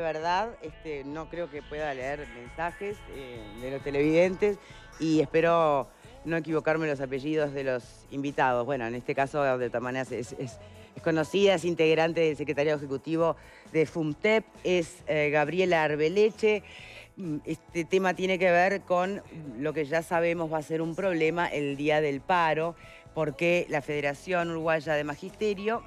verdad, no creo que pueda leer mensajes de los televidentes y espero no equivocarme los apellidos de los invitados. Bueno, en este caso, de todas maneras, es conocida, es integrante del secretariado ejecutivo de FUMTEP, es Gabriela Arbeleche. Este tema tiene que ver con lo que ya sabemos va a ser un problema el día del paro, porque la Federación Uruguaya de Magisterio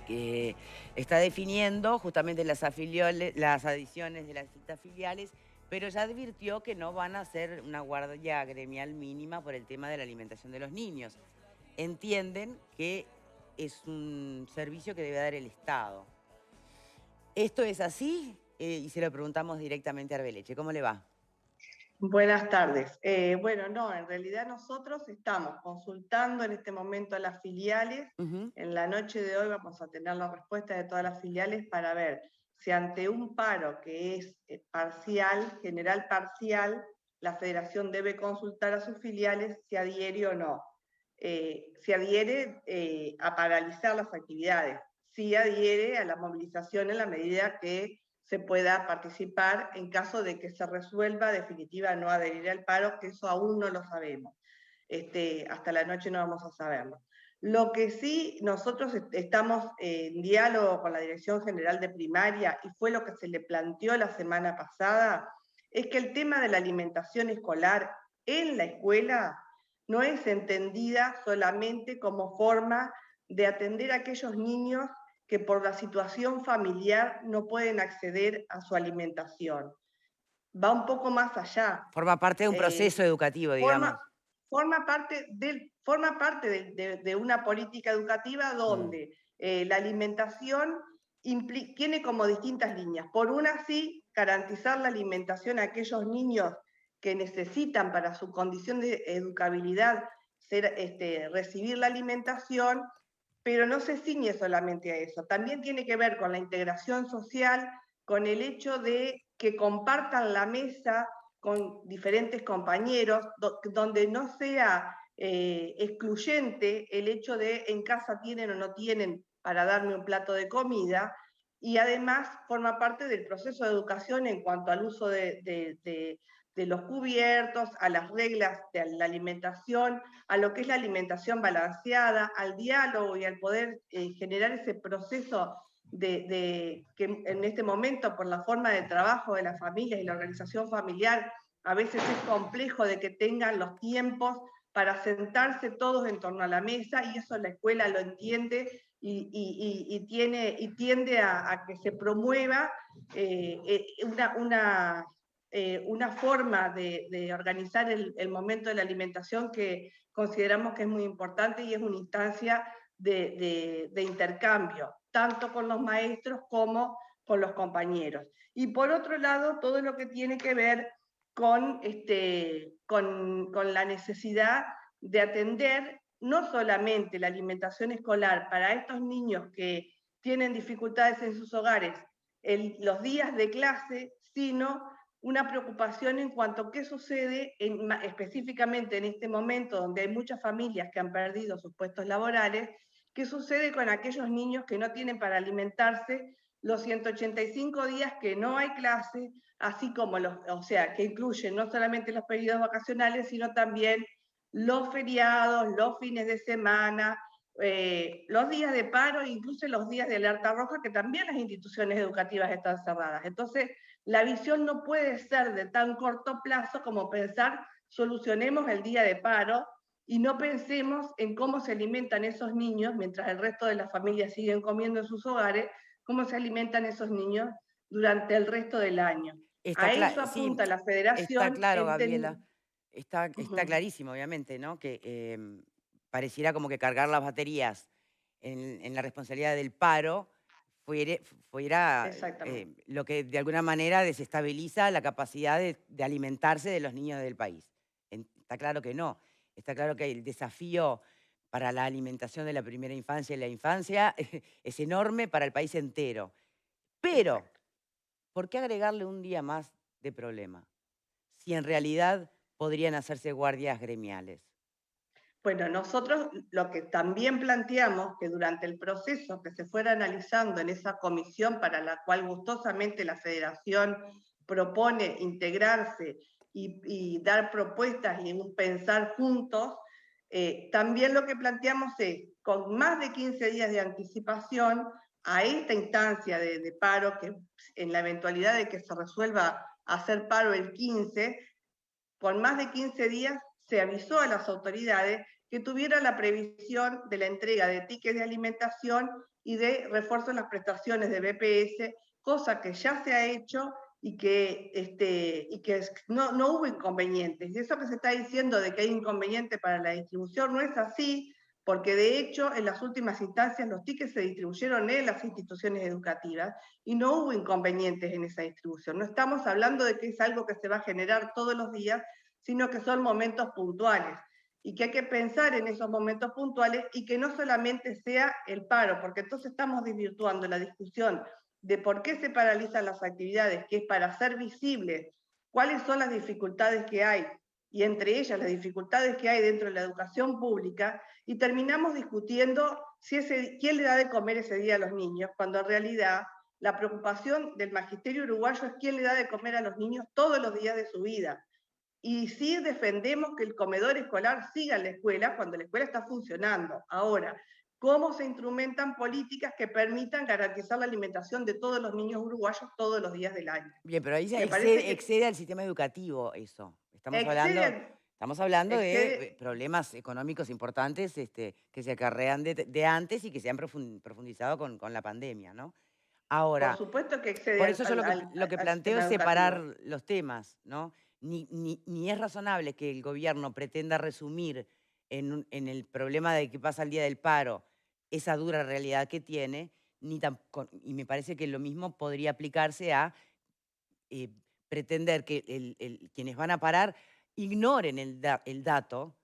que está definiendo justamente las adiciones de las distintas filiales, pero ya advirtió que no van a hacer una guardia gremial mínima por el tema de la alimentación de los niños. Entienden que es un servicio que debe dar el Estado. ¿Esto es así? Y se lo preguntamos directamente a Arbeleche. ¿Cómo le va? Buenas tardes. Bueno, no, en realidad nosotros estamos consultando en este momento a las filiales. Ujú. En la noche de hoy vamos a tener la respuesta de todas las filiales para ver si ante un paro que es parcial, general parcial, la federación debe consultar a sus filiales si adhiere o no. Si adhiere a paralizar las actividades, si adhiere a la movilización en la medida que se pueda participar en caso de que se resuelva definitiva no adherir al paro, que eso aún no lo sabemos. Hasta la noche no vamos a saberlo. Lo que sí, nosotros estamos en diálogo con la Dirección General de Primaria, y fue lo que se le planteó la semana pasada, es que el tema de la alimentación escolar en la escuela no es entendida solamente como forma de atender a aquellos niños que por la situación familiar no pueden acceder a su alimentación. Va un poco más allá. Forma parte de un proceso educativo, Forma, digamos. forma parte de una política educativa Mm. donde la alimentación tiene como distintas líneas. Por una sí, garantizar la alimentación a aquellos niños que necesitan para su condición de educabilidad recibir la alimentación, pero no se ciñe solamente a eso. También tiene que ver con la integración social, con el hecho de que compartan la mesa con diferentes compañeros, donde no sea excluyente el hecho de en casa tienen o no tienen para darme un plato de comida, y además forma parte del proceso de educación en cuanto al uso de los cubiertos, a las reglas de la alimentación, a lo que es la alimentación balanceada, al diálogo y al poder generar ese proceso que en este momento, por la forma de trabajo de las familias y la organización familiar, a veces es complejo de que tengan los tiempos para sentarse todos en torno a la mesa, y eso la escuela lo entiende y tiende a que se promueva una forma de organizar el momento de la alimentación que consideramos que es muy importante y es una instancia de intercambio, tanto con los maestros como con los compañeros. Y por otro lado, todo lo que tiene que ver con la necesidad de atender no solamente la alimentación escolar para estos niños que tienen dificultades en sus hogares los días de clase, sino una preocupación en cuanto a qué sucede específicamente en este momento donde hay muchas familias que han perdido sus puestos laborales, qué sucede con aquellos niños que no tienen para alimentarse los 185 días que no hay clase, así como o sea, que incluyen no solamente los periodos vacacionales, sino también los feriados, los fines de semana, los días de paro, incluso los días de alerta roja, que también las instituciones educativas están cerradas. Entonces, la visión no puede ser de tan corto plazo como pensar solucionemos el día de paro y no pensemos en cómo se alimentan esos niños mientras el resto de las familias siguen comiendo en sus hogares, cómo se alimentan esos niños durante el resto del año. A eso Sí, apunta la está federación. claro, Gabriela. Está clarísimo, obviamente, ¿no? Que pareciera como que cargar las baterías en la responsabilidad del paro fuere- fuera Exactamente. lo que de alguna manera desestabiliza la capacidad de alimentarse de los niños del país. Está claro que no. Está claro que el desafío para la alimentación de la primera infancia y la infancia es enorme para el país entero. Pero, Exacto. ¿por qué agregarle un día más de problema? Si en realidad podrían hacerse guardias gremiales. Bueno, nosotros lo que también planteamos, que durante el proceso que se fuera analizando en esa comisión para la cual gustosamente la Federación propone integrarse y dar propuestas y un pensar juntos, también lo que planteamos es, con más de 15 días de anticipación a esta instancia de paro, que en la eventualidad de que se resuelva hacer paro el 15, con más de 15 días se avisó a las autoridades que tuviera la previsión de la entrega de tickets de alimentación y de refuerzo en las prestaciones de BPS, cosa que ya se ha hecho y que no hubo inconvenientes. Y eso que se está diciendo de que hay inconveniente para la distribución no es así, porque de hecho en las últimas instancias los tickets se distribuyeron en las instituciones educativas y no hubo inconvenientes en esa distribución. No estamos hablando de que es algo que se va a generar todos los días, sino que son momentos puntuales y que hay que pensar en esos momentos puntuales y que no solamente sea el paro, porque entonces estamos desvirtuando la discusión de por qué se paralizan las actividades, que es para hacer visibles cuáles son las dificultades que hay, y entre ellas las dificultades que hay dentro de la educación pública, y terminamos discutiendo quién le da de comer ese día a los niños, cuando en realidad la preocupación del magisterio uruguayo es quién le da de comer a los niños todos los días de su vida. Y sí defendemos que el comedor escolar siga en la escuela cuando la escuela está funcionando. Ahora, ¿cómo se instrumentan políticas que permitan garantizar la alimentación de todos los niños uruguayos todos los días del año? Bien, pero ahí ya Me parece que excede al sistema educativo eso. excede, Estamos hablando de excede, problemas económicos importantes que se acarrean de antes y que se han profundizado con la pandemia, ¿no? por Ahora, supuesto que excede por eso yo lo que al planteo sistema es educativo. separar los temas, ¿no? Ni es razonable que el gobierno pretenda resumir en el problema de que pasa el día del paro esa dura realidad que tiene, y me parece que lo mismo podría aplicarse a eh, pretender que quienes van a parar ignoren el dato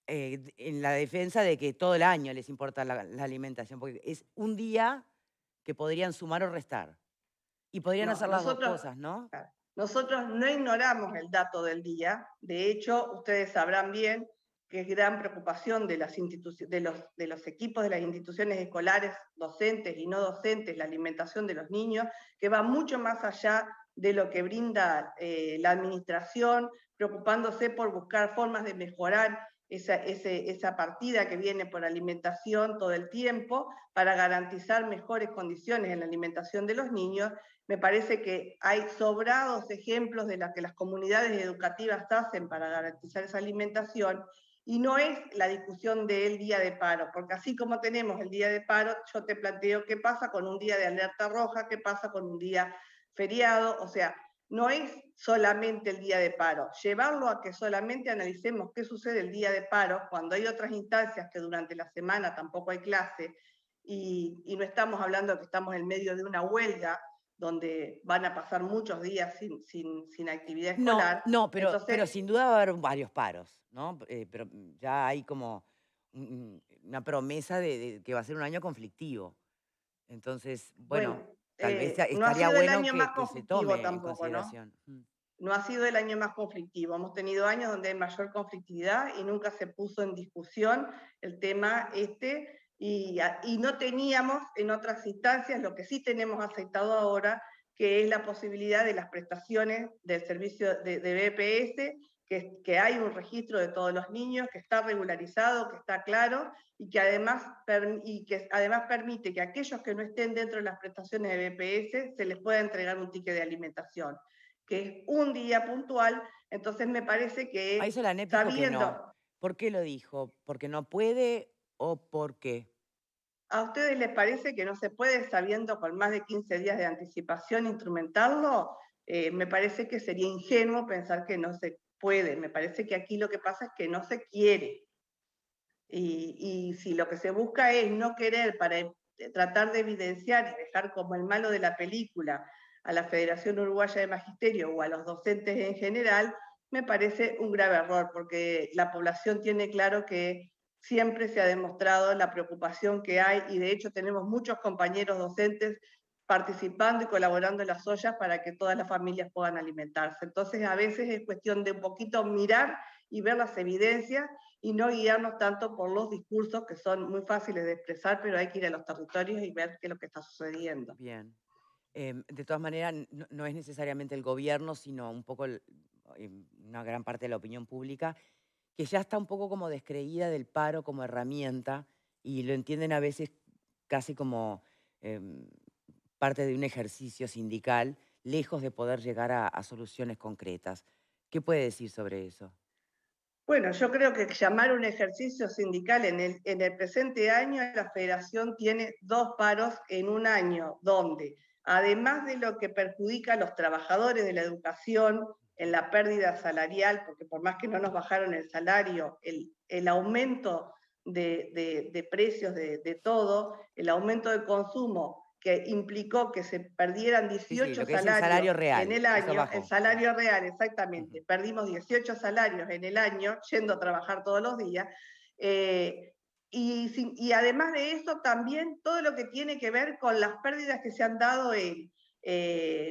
en la defensa de que todo el año les importa la alimentación, porque es un día que podrían sumar o restar. Y podrían No, hacer las dos cosas, ¿no? nosotros no ignoramos el dato del día. De hecho, ustedes sabrán bien que es gran preocupación de, de los equipos de las instituciones escolares, docentes y no docentes, la alimentación de los niños, que va mucho más allá de lo que brinda la administración, preocupándose por buscar formas de mejorar esa partida que viene por alimentación todo el tiempo para garantizar mejores condiciones en la alimentación de los niños. Me parece que hay sobrados ejemplos de lo que las comunidades educativas hacen para garantizar esa alimentación, y no es la discusión del día de paro, porque así como tenemos el día de paro, yo te planteo qué pasa con un día de alerta roja, qué pasa con un día feriado. O sea, no es solamente el día de paro. Llevarlo a que solamente analicemos qué sucede el día de paro, cuando hay otras instancias que durante la semana tampoco hay clase, y no estamos hablando de que estamos en medio de una huelga, donde van a pasar muchos días sin actividad No, escolar. no, pero Entonces, sin duda va a haber varios paros, ¿no? Pero ya hay como una promesa de que va a ser un año conflictivo. Entonces, bueno, bueno, tal vez no ha estaría sido el bueno año más que se conflictivo tome en tampoco, ¿no? consideración. No ha sido el año más conflictivo. Hemos tenido años donde hay mayor conflictividad y nunca se puso en discusión el tema y no teníamos en otras instancias lo que sí tenemos aceptado ahora, que es la posibilidad de las prestaciones del servicio de BPS, que hay un registro de todos los niños, que está regularizado, que está claro, y que además permite que aquellos que no estén dentro de las prestaciones de BPS se les pueda entregar un ticket de alimentación, que es un día puntual. Entonces me parece Ahí que Solanet dijo que no. sabiendo, ¿Por qué lo dijo? ¿Porque no puede o por qué? ¿a ustedes les parece que no se puede, sabiendo con más de 15 días de anticipación, instrumentarlo? Me parece que sería ingenuo pensar que no se puede. Me parece que aquí lo que pasa es que no se quiere. Y si lo que se busca es no querer para tratar de evidenciar y dejar como el malo de la película a la Federación Uruguaya de Magisterio o a los docentes en general, me parece un grave error, porque la población tiene claro que siempre se ha demostrado la preocupación que hay, y de hecho tenemos muchos compañeros docentes participando y colaborando en las ollas para que todas las familias puedan alimentarse. Entonces, a veces es cuestión de un poquito mirar y ver las evidencias y no guiarnos tanto por los discursos que son muy fáciles de expresar, pero hay que ir a los territorios y ver qué es lo que está sucediendo. Bien. De todas maneras, no es necesariamente el gobierno, sino un poco una gran parte de la opinión pública, que ya está un poco como descreída del paro como herramienta y lo entienden a veces casi como em, parte de un ejercicio sindical, lejos de poder llegar a soluciones concretas. ¿Qué puede decir sobre eso? Bueno, yo creo que llamar un ejercicio sindical en el presente año, la federación tiene 2 paros en un año, donde además de lo que perjudica a los trabajadores de la educación en la pérdida salarial, porque por más que no nos bajaron el salario, el aumento de precios de todo, el aumento de consumo que implicó que se perdieran Sí, sí, 18 lo que es el salarios salario en real, el eso año, el bajó. salario real, Ujú. exactamente, perdimos 18 salarios en el año yendo a trabajar todos los días. eh, y además de eso, también todo lo que tiene que ver con las pérdidas que se han dado en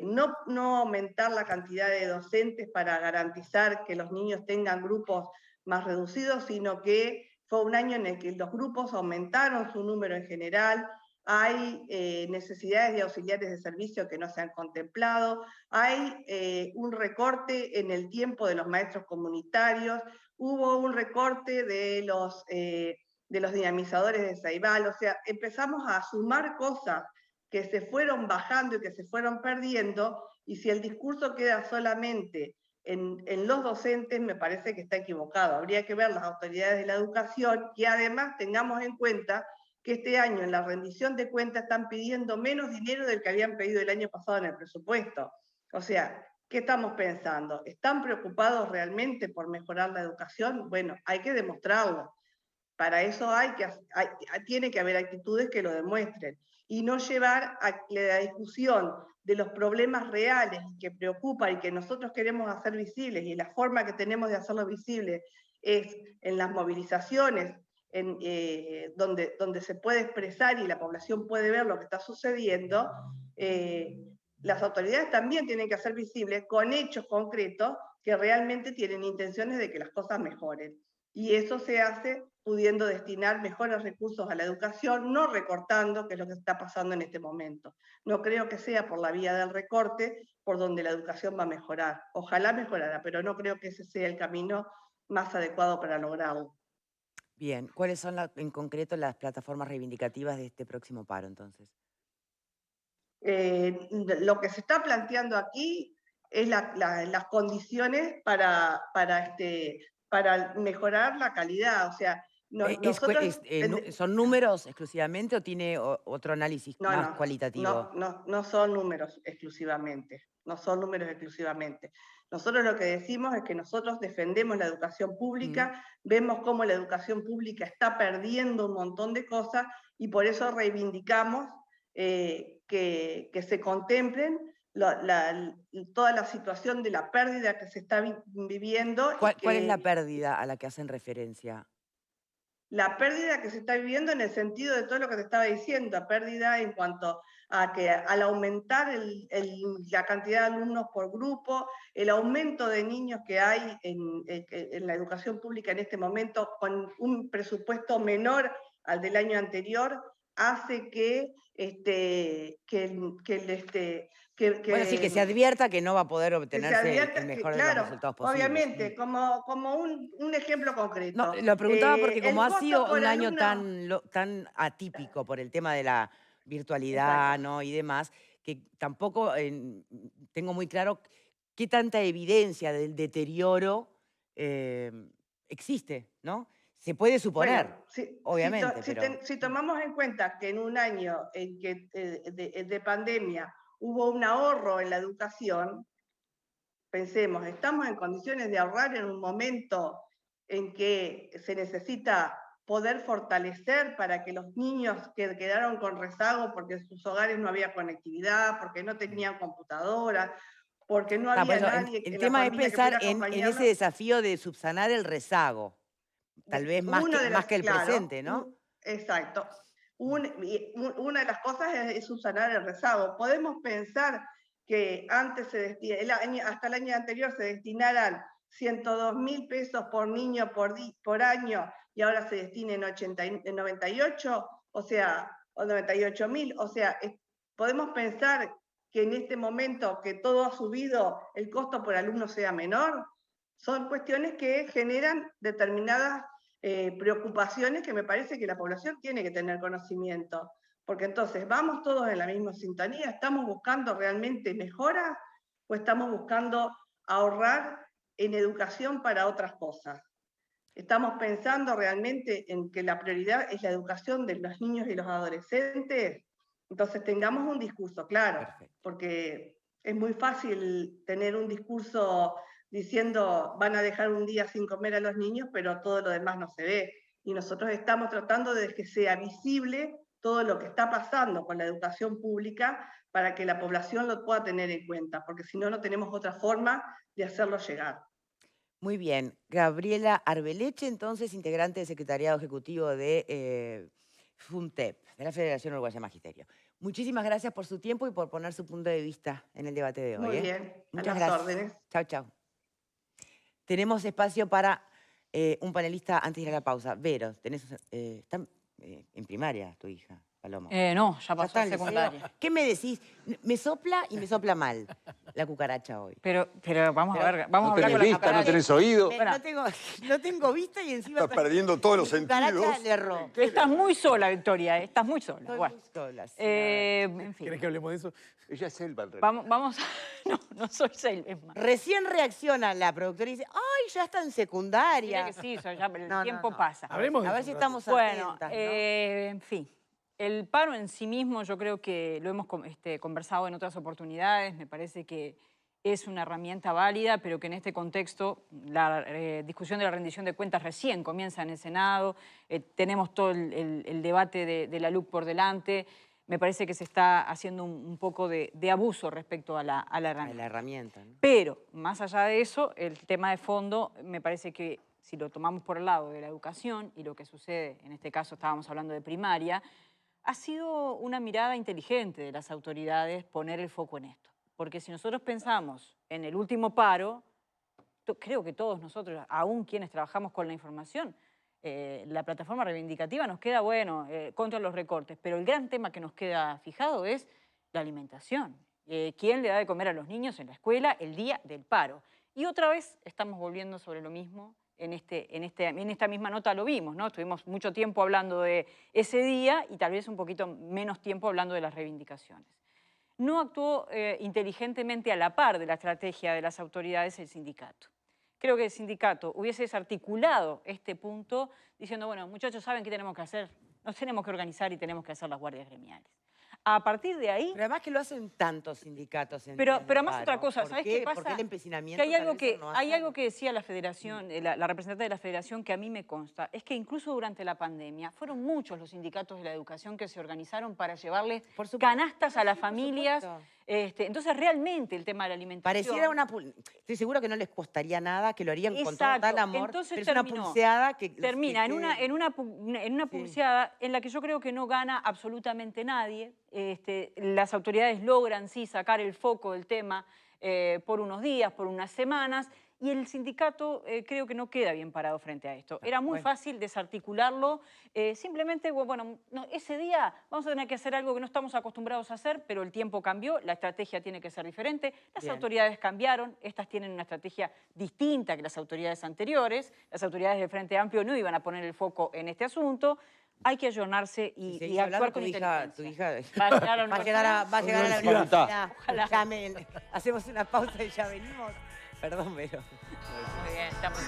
no aumentar la cantidad de docentes para garantizar que los niños tengan grupos más reducidos, sino que fue un año en el que los grupos aumentaron su número en general, hay necesidades de auxiliares de servicio que no se han contemplado, hay un recorte en el tiempo de los maestros comunitarios, hubo un recorte de los dinamizadores de Ceibal, o sea, empezamos a sumar cosas que se fueron bajando y que se fueron perdiendo, y si el discurso queda solamente en los docentes, me parece que está equivocado. Habría que ver las autoridades de la educación y además tengamos en cuenta que este año en la rendición de cuentas están pidiendo menos dinero del que habían pedido el año pasado en el presupuesto. O sea, ¿qué estamos pensando? ¿Están preocupados realmente por mejorar la educación? Bueno, hay que demostrarlo. Para eso tiene que haber actitudes que lo demuestren y no llevar a la discusión de los problemas reales que preocupan y que nosotros queremos hacer visibles, y la forma que tenemos de hacerlo visible es en las movilizaciones, donde se puede expresar y la población puede ver lo que está sucediendo. Las autoridades también tienen que hacer visible con hechos concretos que realmente tienen intenciones de que las cosas mejoren. Y eso se hace pudiendo destinar mejores recursos a la educación, no recortando, que es lo que está pasando en este momento. No creo que sea por la vía del recorte por donde la educación va a mejorar. Ojalá mejorara, pero no creo que ese sea el camino más adecuado para lograrlo. Bien, ¿cuáles son en concreto las plataformas reivindicativas de este próximo paro entonces? Lo que se está planteando aquí es las condiciones para mejorar la calidad. O sea, nosotros ¿Son números exclusivamente o tiene otro análisis no, más no, cualitativo? no son números exclusivamente, no son números exclusivamente. Nosotros lo que decimos es que nosotros defendemos la educación Mm. pública, vemos cómo la educación pública está perdiendo un montón de cosas y por eso reivindicamos que se contemplen toda la situación de la pérdida que se está viviendo y ¿Cuál es la que pérdida a la que hacen referencia? la pérdida que se está viviendo en el sentido de todo lo que te estaba diciendo, la pérdida en cuanto a que al aumentar la cantidad de alumnos por grupo, el aumento de niños que hay en la educación pública en este momento con un presupuesto menor al del año anterior, hace Bueno, sí, que se advierta que no va a poder que se obtenerse el advierta que, mejor de los claro, resultados posibles. obviamente, como un ejemplo No, concreto, lo preguntaba porque como el ha costo sido por un año alumno. tan atípico por el tema de la Exacto. virtualidad, ¿no? Y demás, que tampoco tengo muy claro qué tanta evidencia del deterioro eh, existe, ¿no? Se puede suponer, Bueno, obviamente, pero... si tomamos en cuenta que en un año en que de pandemia hubo un ahorro en la educación, pensemos, estamos en condiciones de ahorrar en un momento en que se necesita poder fortalecer para que los niños que quedaron con rezago porque en sus hogares no había conectividad, porque no tenían computadora, porque no Por había eso, nadie el en la tema es familia que pensar pudiera en ese acompañarlos. desafío de subsanar el rezago, tal vez Uno de más las, que el claro, presente, ¿no? exacto. Una de las cosas es subsanar el rezago. Podemos pensar que antes hasta el año anterior se destinaran 102.000 pesos por niño por año y ahora se destinen 98, o sea, o 98.000, o sea, podemos pensar que en este momento que todo ha subido, el costo por alumno sea menor. Son cuestiones que generan determinadas preocupaciones que me parece que la población tiene que tener conocimiento. Porque entonces, ¿vamos todos en la misma sintonía? ¿Estamos buscando realmente mejoras o estamos buscando ahorrar en educación para otras cosas? ¿Estamos pensando realmente en que la prioridad es la educación de los niños y los adolescentes? Entonces tengamos un discurso claro, porque es muy fácil tener un discurso diciendo van a dejar un día sin comer a los niños, pero todo lo demás no se ve. Y nosotros estamos tratando de que sea visible todo lo que está pasando con la educación pública para que la población lo pueda tener en cuenta, porque si no, no tenemos otra forma de hacerlo llegar. Muy bien. Gabriela Arbeleche, entonces, integrante del Secretariado Ejecutivo de FUNTEP, de la Federación Uruguaya de Magisterio. Muchísimas gracias por su tiempo y por poner su punto de vista en el debate de hoy. Muy bien, muchas a las gracias. órdenes. Chau, chau. Tenemos espacio para un panelista antes de ir a la pausa. Vero, ¿está en primaria tu hija, Paloma? No, ya pasó a secundaria. ¿Qué me decís? Me sopla y me sopla mal la cucaracha hoy. Pero vamos a ver, vamos a hablar con la vista, cucaracha. no tenés oído. No tengo vista y encima... Estás perdiendo todos los sentidos. Cucaracha le erró. Estás muy sola, Victoria, estás muy sola. Estoy Bueno, muy sola, sí, en fin. ¿Querés que hablemos de eso? Ella es Selva, en realidad. Vamos a... No soy Selva. Recién reacciona la productora y dice, ¡ay, ya está en secundaria! Mire que sí, ya el No, tiempo no. pasa. Hablemos de A ver eso si un rato. estamos Bueno, atentas, ¿no? en fin. El paro en sí mismo yo creo que lo hemos conversado en otras oportunidades. Me parece que es una herramienta válida, pero que en este contexto la discusión de la rendición de cuentas recién comienza en el Senado. Tenemos todo el debate de la LUC por delante. Me parece que se está haciendo un poco de abuso respecto a la herramienta. A la herramienta, ¿no? Pero, más allá de eso, el tema de fondo, me parece que si lo tomamos por el lado de la educación y lo que sucede, en este caso estábamos hablando de primaria, ha sido una mirada inteligente de las autoridades poner el foco en esto. Porque si nosotros pensamos en el último paro, creo que todos nosotros, aún quienes trabajamos con la información, la plataforma reivindicativa nos queda, bueno, contra los recortes, pero el gran tema que nos queda fijado es la alimentación. ¿Quién le da de comer a los niños en la escuela el día del paro? Y otra vez estamos volviendo sobre lo mismo. En esta misma nota lo vimos, ¿no? Estuvimos mucho tiempo hablando de ese día y tal vez un poquito menos tiempo hablando de las reivindicaciones. No actuó inteligentemente a la par de la estrategia de las autoridades el sindicato. Creo que el sindicato hubiese desarticulado este punto diciendo, bueno, muchachos, ¿saben qué tenemos que hacer? Nos tenemos que organizar y tenemos que hacer las guardias gremiales. A partir de ahí... Pero además que lo hacen tantos sindicatos en Pero días de además paro. otra cosa, ¿sabes qué pasa? Porque el empecinamiento Que hay algo tal vez que, no hay hace. algo que decía la federación, la representante de la federación, que a mí me consta, es que incluso durante la pandemia fueron muchos los sindicatos de la educación que se organizaron para llevarle canastas a las familias. Entonces realmente el tema de la alimentación... Pareciera una... Estoy seguro que no les costaría nada, que lo harían con Exacto. total amor, Entonces pero es una pulseada que... Termina en una pulseada en la que yo creo que no gana absolutamente nadie. Las autoridades logran sí sacar el foco del tema por unos días, por unas semanas, y el sindicato creo que no queda bien parado frente a esto. Era muy fácil desarticularlo, simplemente, bueno, no, ese día vamos a tener que hacer algo que no estamos acostumbrados a hacer, pero el tiempo cambió, la estrategia tiene que ser diferente, las autoridades cambiaron, estas tienen una estrategia distinta que las autoridades anteriores, las autoridades del Frente Amplio no iban a poner el foco en este asunto. Hay que ayornarse y actuar con inteligencia. Tu hija va a llegar a va a llegar a la universidad. Ojalá. Hacemos una pausa y ya venimos. Perdón, pero... Muy bien, estamos...